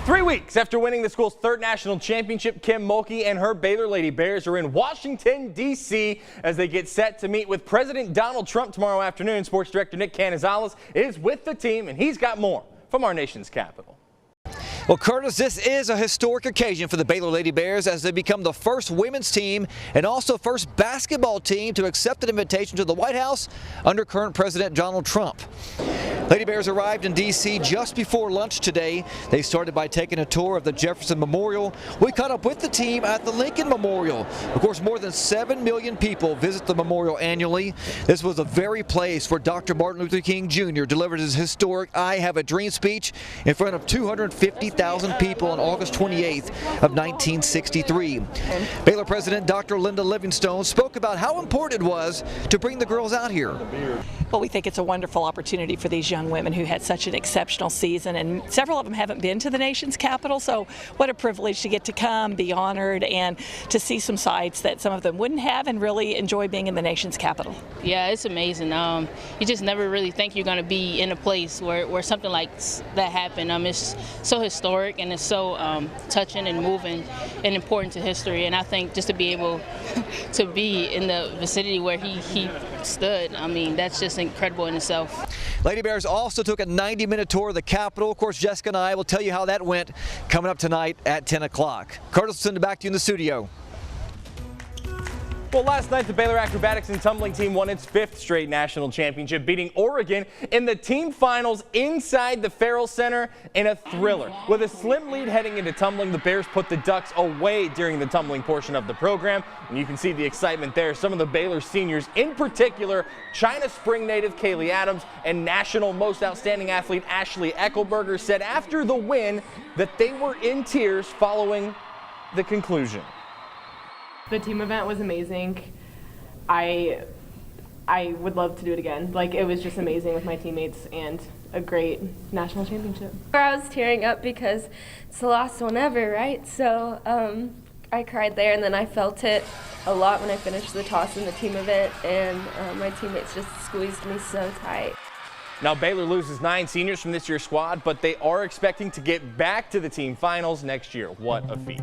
3 weeks after winning the school's third national championship, Kim Mulkey and her Baylor Lady Bears are in Washington, D.C. as they get set to meet with President Donald Trump tomorrow afternoon. Sports Director Nick Canizales is with the team, and he's got more from our nation's capital. Well, Curtis, this is a historic occasion for the Baylor Lady Bears as they become the first women's team and also first basketball team to accept an invitation to the White House under current President Donald Trump. Lady Bears arrived in D.C. just before lunch today. They started by taking a tour of the Jefferson Memorial. We caught up with the team at the Lincoln Memorial. Of course, more than 7 million people visit the memorial annually. This was the very place where Dr. Martin Luther King Jr. delivered his historic I Have a Dream speech in front of 250,000 people on August 28th of 1963. Baylor President Dr. Linda Livingstone spoke about how important it was to bring the girls out here. Well, we think it's a wonderful opportunity for these young women who had such an exceptional season, and several of them haven't been to the nation's capital, so what a privilege to get to come, be honored, and to see some sights that some of them wouldn't have and really enjoy being in the nation's capital. Yeah, it's amazing. You just never really think you're going to be in a place where something like that happened. It's so historic and it's so touching and moving and important to history, and I think just to be able to be in the vicinity where he stood, that's just incredible in itself. Lady Bears also took a 90-minute tour of the Capitol. Of course, Jessica and I will tell you how that went coming up tonight at 10 o'clock. Curtis, will send it back to you in the studio. Well, last night, the Baylor Acrobatics and Tumbling team won its 5th straight national championship, beating Oregon in the team finals inside the Farrell Center in a thriller. With a slim lead heading into tumbling, the Bears put the Ducks away during the tumbling portion of the program, and you can see the excitement there. Some of the Baylor seniors, in particular, China Spring native Kaylee Adams and National Most Outstanding Athlete Ashley Eckelberger, said after the win that they were in tears following the conclusion. The team event was amazing. I would love to do it again. It was just amazing with my teammates and a great national championship. I was tearing up because it's the last one ever, right? So I cried there, and then I felt it a lot when I finished the toss in the team event, and my teammates just squeezed me so tight. Now, Baylor loses 9 seniors from this year's squad, but they are expecting to get back to the team finals next year. What a feat.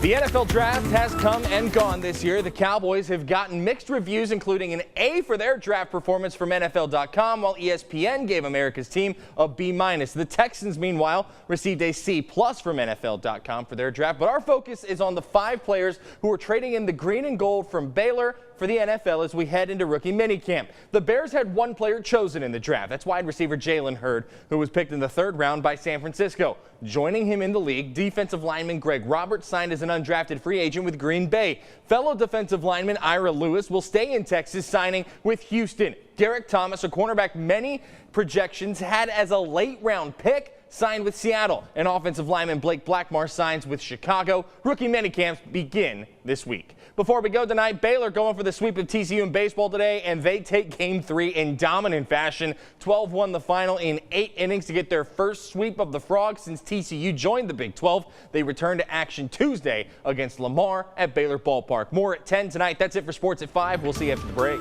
The NFL draft has come and gone this year. The Cowboys have gotten mixed reviews, including an A for their draft performance from NFL.com, while ESPN gave America's team a B-. The Texans, meanwhile, received a C+ from NFL.com for their draft. But our focus is on the 5 players who are trading in the green and gold from Baylor for the NFL as we head into rookie minicamp. The Bears had 1 player chosen in the draft. That's wide receiver Jalen Hurd, who was picked in the 3rd round by San Francisco. Joining him in the league, defensive lineman Greg Roberts signed as an undrafted free agent with Green Bay. Fellow defensive lineman Ira Lewis will stay in Texas, signing with Houston. Derek Thomas, a cornerback many projections had as a late-round pick, signed with Seattle. And offensive lineman Blake Blackmar signs with Chicago. Rookie minicamps begin this week. Before we go tonight, Baylor going for the sweep of TCU in baseball today, and they take Game 3 in dominant fashion. 12 won the final in 8 innings to get their first sweep of the Frogs since TCU joined the Big 12. They return to action Tuesday against Lamar at Baylor Ballpark. More at 10 tonight. That's it for Sports at 5. We'll see you after the break.